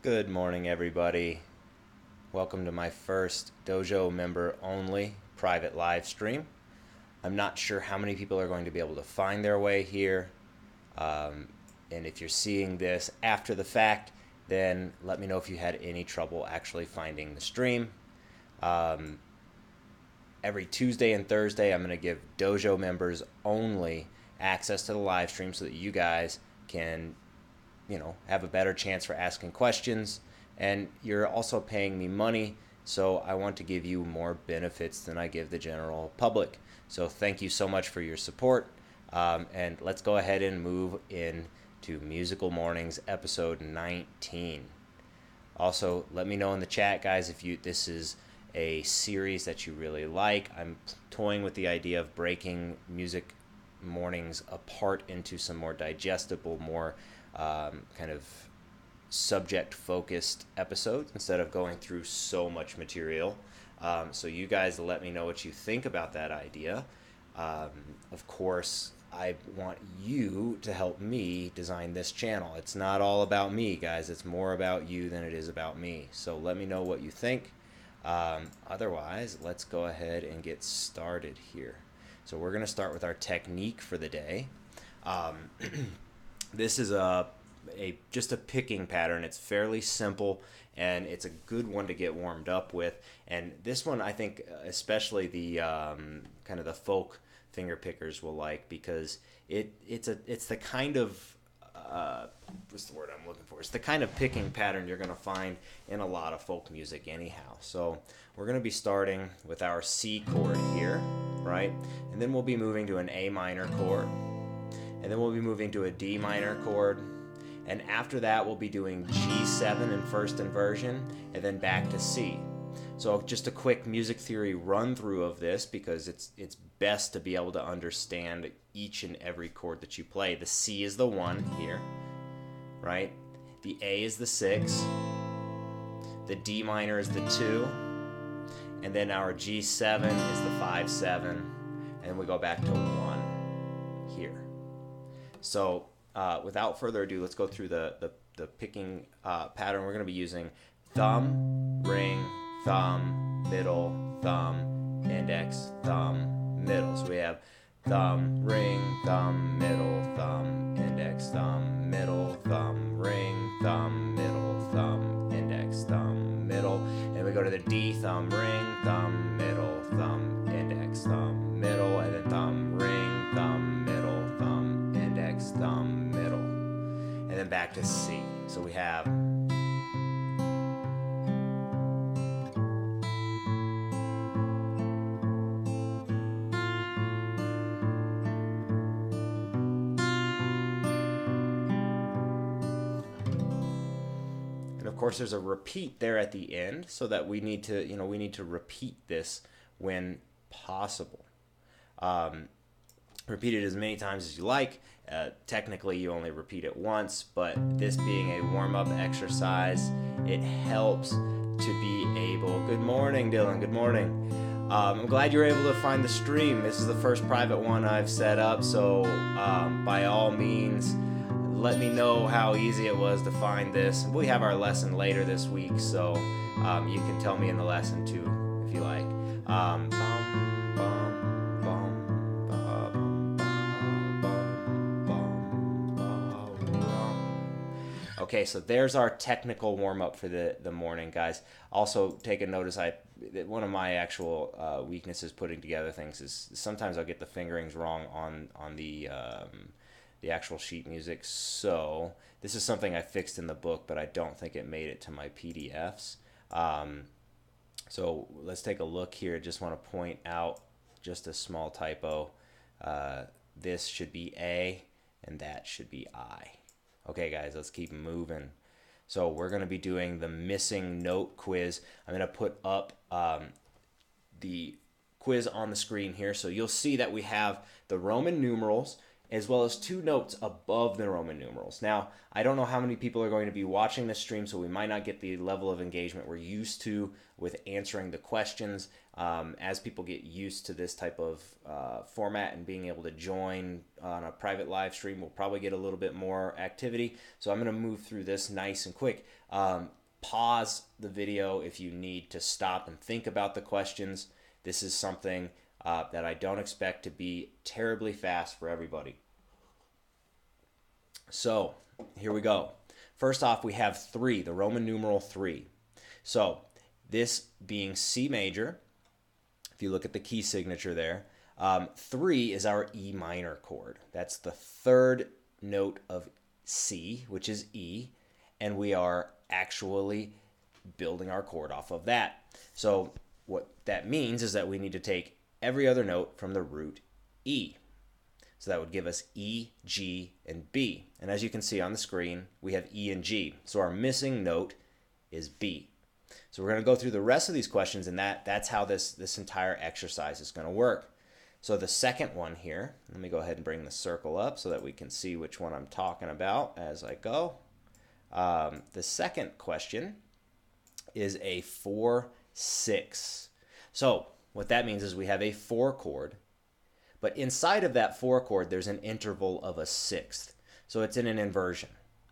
Good morning, everybody. Welcome to my first dojo member only private live stream. I'm not sure how many people are going to be able to find their way here. And if you're seeing this after the fact, then let me know if you had any trouble actually finding the stream. Every Tuesday and Thursday, I'm going to give dojo members only access to the live stream so that you guys can have a better chance for asking questions. And you're also paying me money, so I want to give you more benefits than I give the general public. So thank you so much for your support. And let's go ahead and move into Musical Mornings episode 19. Also, let me know in the chat, guys, if this is a series that you really like. I'm toying with the idea of breaking Music Mornings apart into some more digestible, more kind of subject-focused episodes instead of going through so much material. So you guys let me know what you think about that idea. Of course, I want you to help me design this channel. It's not all about me, guys. It's more about you than it is about me. So let me know what you think. Otherwise, let's go ahead and get started here. So we're going to start with our technique for the day. This is just a picking pattern. It's fairly simple, and it's a good one to get warmed up with. And this one, I think, especially the kind of the folk finger pickers will like, because it's the kind of what's the word I'm looking for? It's the kind of picking pattern you're going to find in a lot of folk music anyhow. So we're going to be starting with our C chord here, right? And then we'll be moving to an A minor chord. And then we'll be moving to a D minor chord. And after that, we'll be doing G7 in first inversion, and then back to C. So just a quick music theory run through of this, because it's best to be able to understand each and every chord that you play. The C is the 1 here, right? The A is the 6. The D minor is the 2. And then our G7 is the 5-7. And we go back to 1 here. So without further ado, let's go through the picking pattern. We're going to be using thumb, ring, thumb, middle, thumb, index, thumb, middle. So we have thumb, ring, thumb, middle, thumb, index, thumb, middle, thumb, ring, thumb, middle, thumb, index, thumb, middle. And we go to the D, thumb, ring, thumb, middle, thumb, index, thumb, middle, and then thumb, ring, thumb, middle, thumb, index, thumb, middle. And then back to C. So we have of course, there's a repeat there at the end, so that we need to repeat this when possible. Repeat it as many times as you like. Technically, you only repeat it once, but this being a warm-up exercise, it helps to be able... Good morning, Dylan. Good morning. I'm glad you were able to find the stream. This is the first private one I've set up, so by all means, let me know how easy it was to find this. We have our lesson later this week, so you can tell me in the lesson too, if you like. Okay, so there's our technical warm-up for the morning, guys. Also, take a notice, one of my actual weaknesses putting together things is sometimes I'll get the fingerings wrong on the actual sheet music. So this is something I fixed in the book, but I don't think it made it to my PDFs. So let's take a look here. Just want to point out just a small typo. This should be A, and that should be I. Okay, guys, let's keep moving. So we're going to be doing the missing note quiz. I'm going to put up the quiz on the screen here. So you'll see that we have the Roman numerals. as well as 2 notes above the Roman numerals. Now, I don't know how many people are going to be watching this stream, so we might not get the level of engagement we're used to with answering the questions. As people get used to this type of format and being able to join on a private live stream, we'll probably get a little bit more activity. So I'm going to move through this nice and quick. Pause the video if you need to stop and think about the questions. This is something that I don't expect to be terribly fast for everybody. So here we go. First off, we have 3, the Roman numeral 3. So this being C major, if you look at the key signature there, 3 is our E minor chord. That's the 3rd note of C, which is E, and we are actually building our chord off of that. So what that means is that we need to take every other note from the root E. So that would give us E, G, and B. And as you can see on the screen, we have E and G. So our missing note is B. So we're going to go through the rest of these questions, and that's how this entire exercise is going to work. So the second one here, let me go ahead and bring the circle up so that we can see which one I'm talking about as I go. The second question is a 4/6. So what that means is we have a 4 chord, but inside of that 4 chord, there's an interval of a 1/6. So it's in an inversion,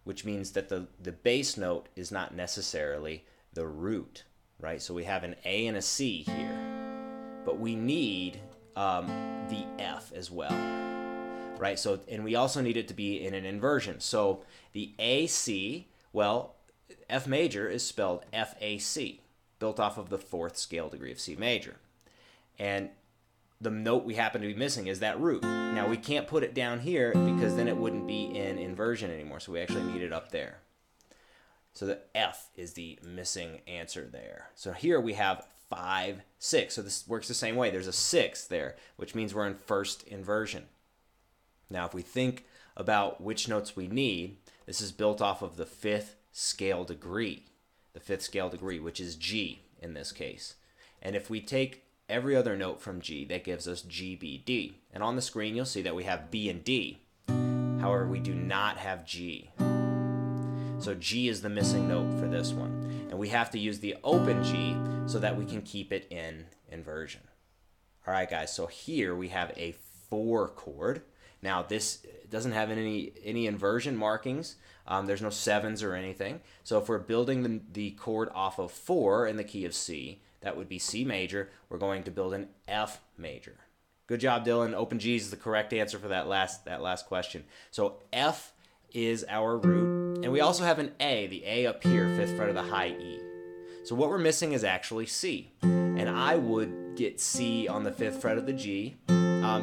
which means that the bass note is not necessarily the root, right? So we have an A and a C here, but we need the F as well, right? So, and we also need it to be in an inversion. So the AC, well, F major is spelled F-A-C, built off of the 4th scale degree of C major. And the note we happen to be missing is that root. Now we can't put it down here because then it wouldn't be in inversion anymore. So we actually need it up there. So the F is the missing answer there. So here we have 5/6. So this works the same way. There's a 6 there, which means we're in first inversion. Now if we think about which notes we need, this is built off of the 5th scale degree. The 5th scale degree, which is G in this case. And if we take every other note from G, that gives us G, B, D. And on the screen, you'll see that we have B and D. However, we do not have G. So G is the missing note for this one. And we have to use the open G so that we can keep it in inversion. All right, guys, so here we have a 4 chord. Now, this doesn't have any inversion markings. There's no 7s or anything. So if we're building the chord off of 4 in the key of C, that would be C major. We're going to build an F major. Good job, Dylan. Open G is the correct answer for that last question. So F is our root. And we also have an A, the A up here, 5th fret of the high E. So what we're missing is actually C. And I would get C on the 5th fret of the G.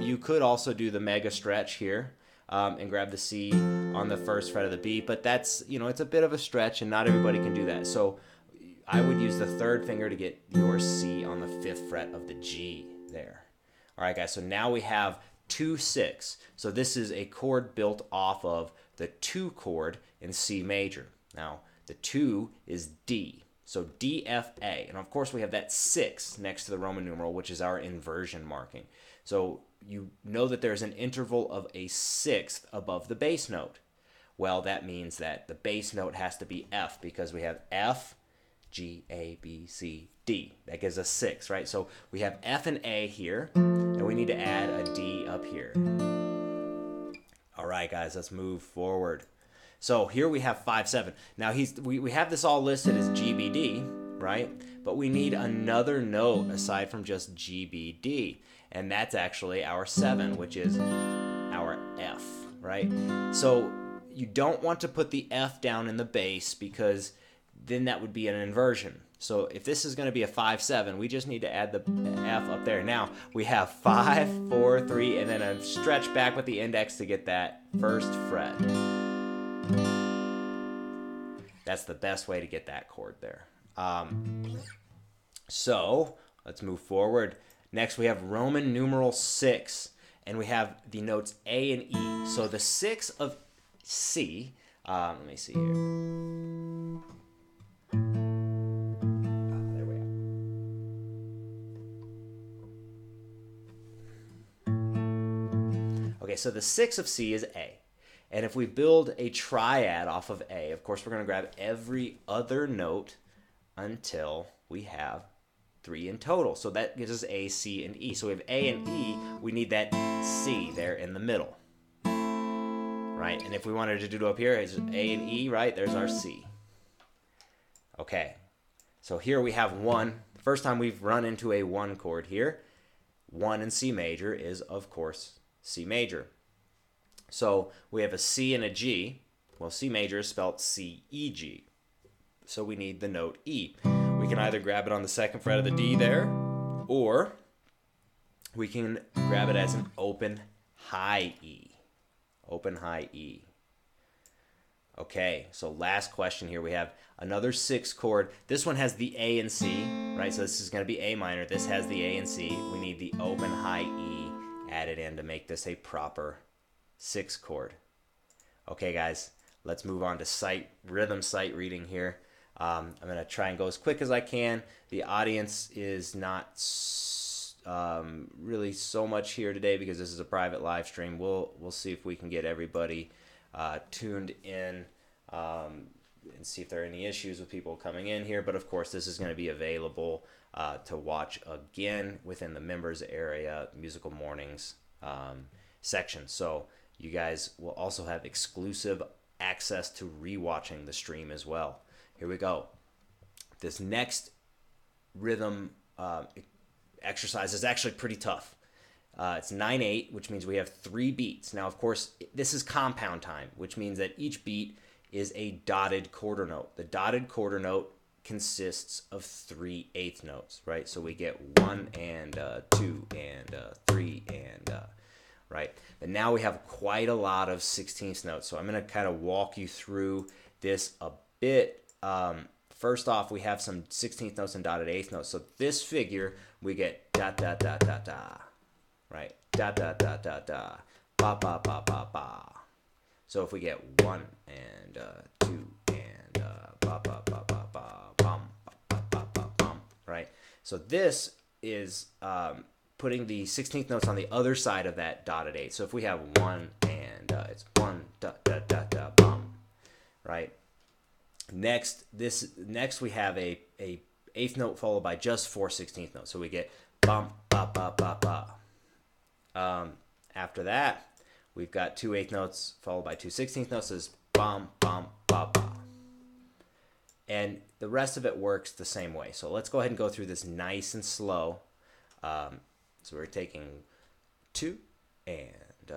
You could also do the mega stretch here and grab the C on the 1st fret of the B. But that's, it's a bit of a stretch and not everybody can do that. So I would use the 3rd finger to get your C on the 5th fret of the G there. All right, guys, so now we have 2/6. So this is a chord built off of the 2 chord in C major. Now, the 2 is D. So D, F, A. And of course, we have that 6 next to the Roman numeral, which is our inversion marking. So you know that there's an interval of a 1/6 above the bass note. Well, that means that the bass note has to be F because we have F, G, A, B, C, D. That gives us 6, right? So we have F and A here, and we need to add a D up here. All right, guys, let's move forward. So here we have 5/7. Now we have this all listed as GBD, right? But we need another note aside from just GBD, and that's actually our 7, which is our F, right? So you don't want to put the F down in the bass because then that would be an inversion. So if this is going to be a 5/7, we just need to add the F up there. Now we have 5, 4, 3, and then a stretch back with the index to get that 1st fret. That's the best way to get that chord there. So let's move forward. Next we have Roman numeral 6, and we have the notes A and E. So the 6 of C, let me see here. There we are. Okay, Okay, so the 6 of C is A. And if we build a triad off of A, of course, we're going to grab every other note until we have 3 in total. So that gives us A, C, and E. So we have A and E. We need that C there in the middle, right? And if we wanted to do it up here, it's A and E, right? There's our C. Okay, so here we have 1. First time we've run into a 1 chord here. 1 in C major is, of course, C major. So we have a C and a G. Well, C major is spelled C-E-G. So we need the note E. We can either grab it on the 2nd fret of the D there, or we can grab it as an open high E. Open high E. Okay, so last question here. We have another 6 chord. This one has the A and C, right? So this is going to be A minor. This has the A and C. We need the open high E added in to make this a proper 6 chord. Okay, guys, let's move on to rhythm sight reading here. I'm going to try and go as quick as I can. The audience is not really so much here today because this is a private live stream. We'll see if we can get everybody tuned in and see if there are any issues with people coming in here. But of course, this is going to be available to watch again within the members area musical mornings section. So you guys will also have exclusive access to rewatching the stream as well. Here we go. This next rhythm exercise is actually pretty tough. It's 9/8, which means we have 3 beats. Now, of course, this is compound time, which means that each beat is a dotted quarter note. The dotted quarter note consists of 3 eighth notes, right? So we get 1 and 2 and 3 and right. And now we have quite a lot of 16th notes. So I'm going to kind of walk you through this a bit. First off, we have some 16th notes and dotted eighth notes. So this figure, we get da da da da da, right? Da da da da da, ba ba ba ba ba. So if we get 1 and 2 and ba ba ba ba ba, bum ba ba ba bum, right? So this is putting the 16th notes on the other side of that dotted 8. So if we have 1 and it's 1 da da da da bum, right? Next we have a eighth note followed by just 4 16th notes. So we get bum ba ba ba ba. After that, we've got 2 eighth notes followed by 2 16th notes. So it's bum bum ba ba. And the rest of it works the same way. So let's go ahead and go through this nice and slow. So we're taking 2 and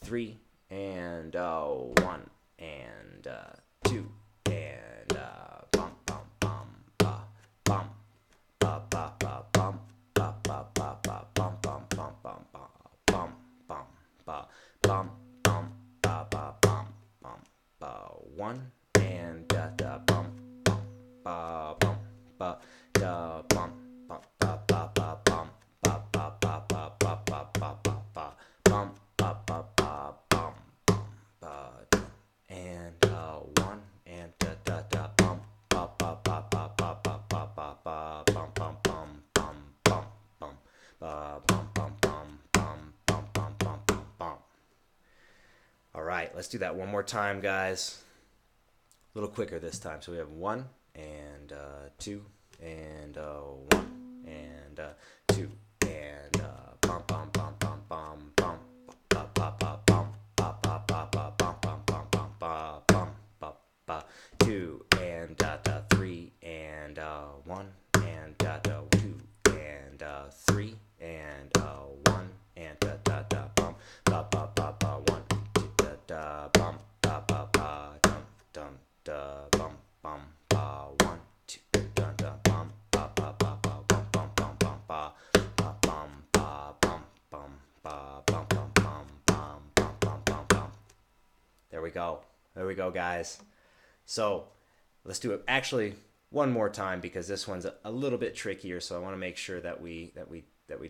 3 and 1 and 2 and bum bum bum ba bum ba ba ba bum ba ba ba ba bum bum bum bum ba bum bum ba bum bum ba ba bum bum ba 1 and da da bum bum ba bum ba da bum bum ba ba ba bum ba ba ba ba ba ba ba ba ba bum ba ba ba bum bum ba and 1 and da da da bum ba ba ba ba ba ba ba ba ba bum bum bum bum bum bum ba bum bum bum bum bum bum bum bum bum. All right, let's do that one more time, guys. A little quicker this time. So we have 1 and 2 and 1 and 2 and bum bum bum bum bum bum ba ba ba bum ba ba ba ba bum bum bum bum ba bum ba ba 2 and da da 3 and 1 and da da 2 and 3 and 1 and da da da bum ba ba ba ba 1 da da bum ba ba ba dum dum da bum bum ba 1 2 da da bum ba ba ba ba bum bum bum bum ba ba bum ba bum bum ba bum bum bum bum bum bum bum bum. There we go. There we go, guys. So let's do it actually one more time because this one's a little bit trickier. So I want to make sure that we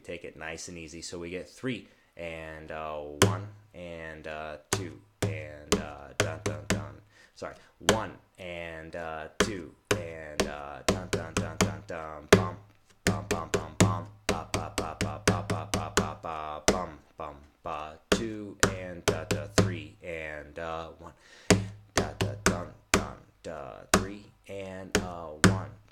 take it nice and easy. So we get 3 and 1 and 2 and dun dun dun. Sorry, 1 and 2 and dun dun dun dun dun bum bum bum bum bum ba ba ba ba ba ba ba ba ba bum bum ba 2 and and 1, da da dun dun da 3 and 1,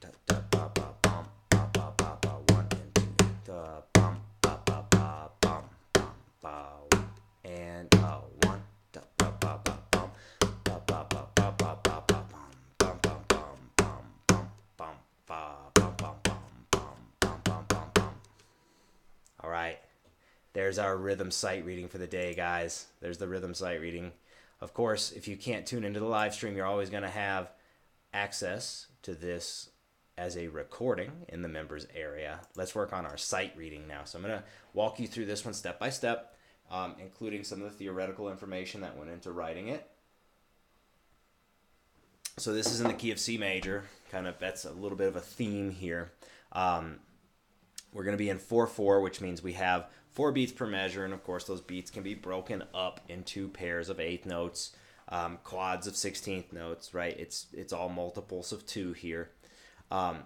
da da ba ba bum ba ba ba ba 1 and 2 da bum ba ba ba bum bum ba and 1 da ba ba ba bum ba ba ba ba ba ba ba bum bum bum bum bum bum ba bum bum bum bum bum bum bum bum. All right. There's our rhythm sight reading for the day, guys. There's the rhythm sight reading. Of course, if you can't tune into the live stream, you're always going to have access to this as a recording in the members area. Let's work on our sight reading now. So I'm going to walk you through this one step by step, including some of the theoretical information that went into writing it. So this is in the key of C major. Kind of, that's a little bit of a theme here. We're going to be in 4/4, which means we have 4 beats per measure, and of course those beats can be broken up into pairs of 8th notes, quads of 16th notes, right? It's all multiples of 2 here. We're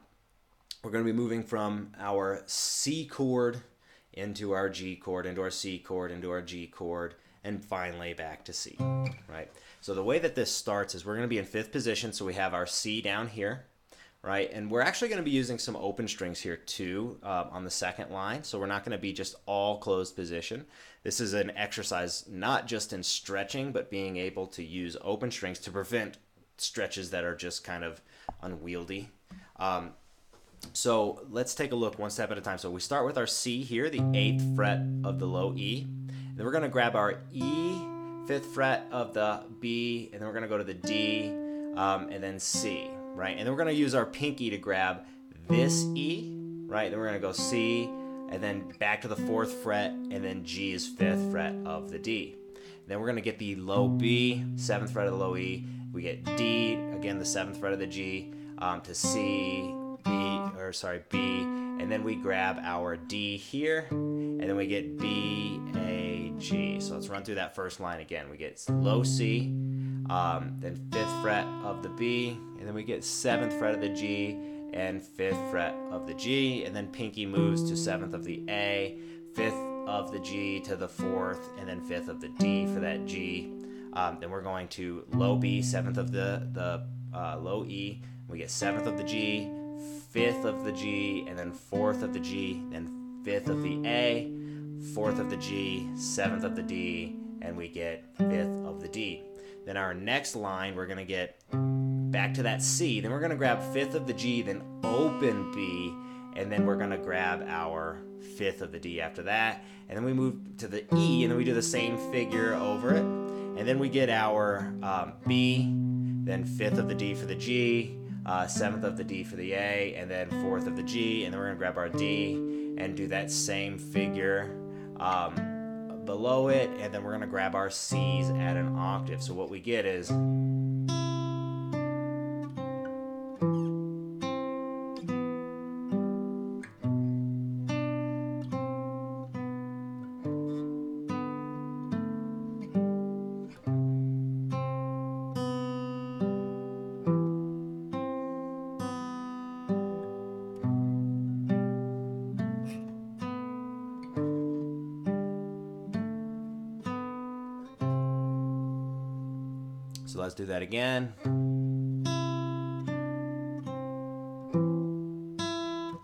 going to be moving from our C chord into our G chord, into our C chord, into our G chord, and finally back to C, right? So the way that this starts is we're going to be in 5th position, so we have our C down here, right? And we're actually going to be using some open strings here too on the second line. So we're not going to be just all closed position. This is an exercise not just in stretching, but being able to use open strings to prevent stretches that are just kind of unwieldy. So let's take a look one step at a time. So we start with our C here, the 8th fret of the low E. Then we're going to grab our E, 5th fret of the B, and then we're going to go to the D, and then C. Right, and then we're going to use our pinky to grab this E, right? Then we're going to go C, and then back to the 4th fret, and then G is 5th fret of the D. Then we're going to get the low B, 7th fret of the low E. We get D, again the 7th fret of the G, to C, B, and then we grab our D here, and then we get B, A, G. So let's run through that first line again. We get low C, then 5th fret of the B, and then we get 7th fret of the G and 5th fret of the G, and then pinky moves to 7th of the A, 5th of the G to the 4th, and then 5th of the D for that G. Then we're going to low B, 7th of the low E, we get 7th of the G, 5th of the G, and then 4th of the G, then 5th of the A, 4th of the G, 7th of the D, and we get 5th of the D. Then our next line, we're going to get back to that C. Then we're going to grab 5th of the G, then open B, and then we're going to grab our 5th of the D after that. And then we move to the E, and then we do the same figure over it. And then we get our B, then 5th of the D for the G, 7th of the D for the A, and then 4th of the G. And then we're going to grab our D and do that same figure below it, and then we're going to grab our C's at an octave. So what we get is so let's do that again.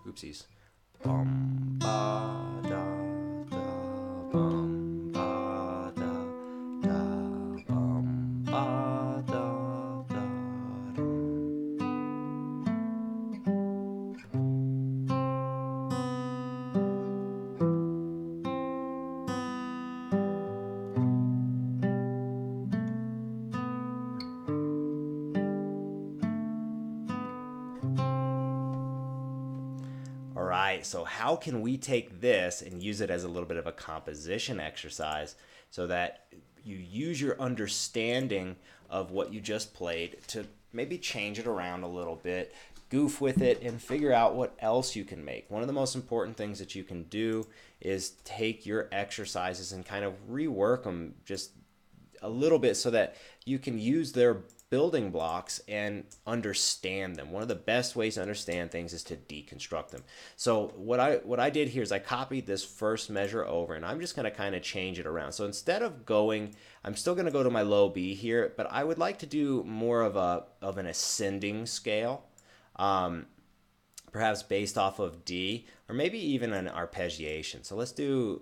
Oopsies. Bum ba da da bum ba da da bum ba da da dum. All right, so how can we take this and use it as a little bit of a composition exercise so that you use your understanding of what you just played to maybe change it around a little bit, goof with it, and figure out what else you can make. One of the most important things that you can do is take your exercises and kind of rework them just a little bit so that you can use their building blocks and understand them. One of the best ways to understand things is to deconstruct them. So what I did here is I copied this first measure over, and I'm just going to kind of change it around. So instead of going, I'm still going to go to my low B here, but I would like to do more of an ascending scale, perhaps based off of D, or maybe even an arpeggiation. So let's do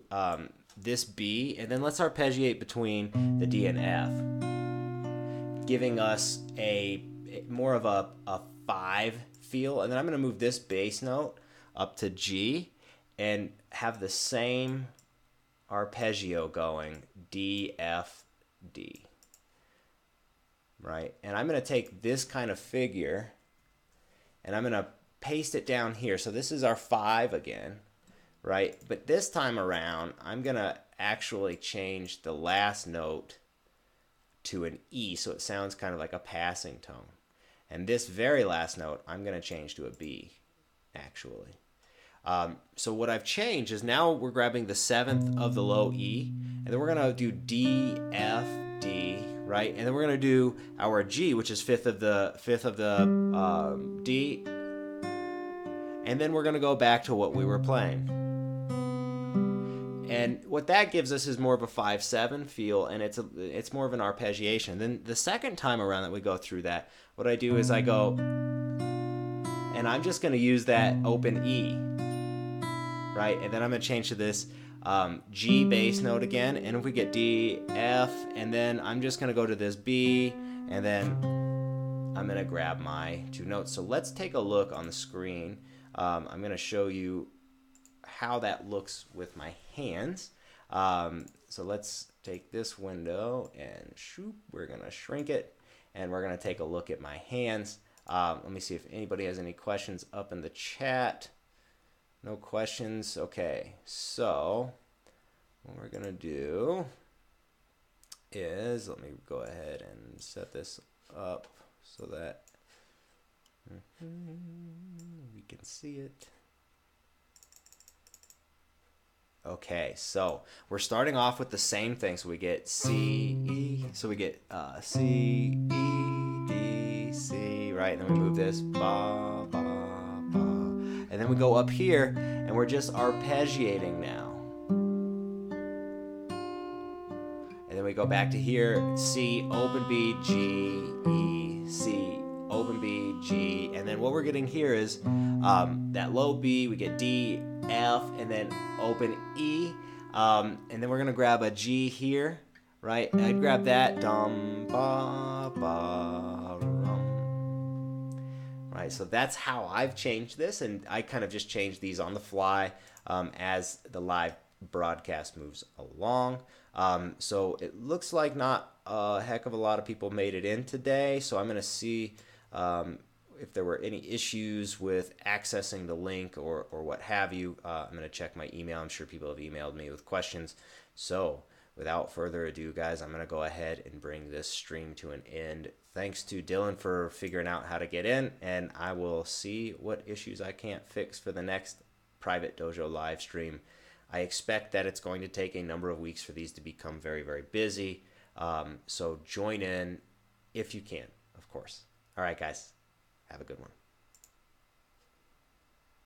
this B, and then let's arpeggiate between the D and F, giving us a more of a 5 feel. And then I'm going to move this bass note up to G and have the same arpeggio going, D, F, D. Right? And I'm going to take this kind of figure and I'm going to paste it down here. So this is our 5 again. Right? But this time around, I'm going to actually change the last note to an E, so it sounds kind of like a passing tone. And this very last note, I'm going to change to a B, actually. So what I've changed is now we're grabbing the 7th of the low E, and then we're going to do D, F, D, right? And then we're going to do our G, which is 5th of the D, and then we're going to go back to what we were playing. And what that gives us is more of a 5/7 feel, and it's more of an arpeggiation. Then the second time around that we go through that, what I do is I go, and I'm just going to use that open E, right? And then I'm going to change to this G bass note again, and if we get D, F, and then I'm just going to go to this B, and then I'm going to grab my 2 notes. So let's take a look on the screen. I'm going to show you how that looks with my hands. So let's take this window and shoop, we're gonna shrink it, and we're gonna take a look at my hands. Let me see if anybody has any questions up in the chat. No questions. Okay, so what we're gonna do is, let me go ahead and set this up so that we can see it. Okay, so we're starting off with the same thing. So we get C, E, so we get C, E, D, C, right? And then we move this, ba, ba, ba. And then we go up here, and we're just arpeggiating now. And then we go back to here, C, open B, G, E, C, open B, G. And then what we're getting here is that low B, we get D, F, and then open E, and then we're gonna grab a G here, right? I'd grab that, dum ba ba rum, right? So that's how I've changed this, and I kind of just changed these on the fly as the live broadcast moves along. So it looks like not a heck of a lot of people made it in today, so I'm gonna see if there were any issues with accessing the link or what have you. I'm going to check my email. I'm sure people have emailed me with questions. So without further ado, guys, I'm going to go ahead and bring this stream to an end. Thanks to Dylan for figuring out how to get in, and I will see what issues I can't fix for the next private dojo live stream. I expect that it's going to take a number of weeks for these to become very, very busy. So join in if you can, of course. All right, guys. Have a good one.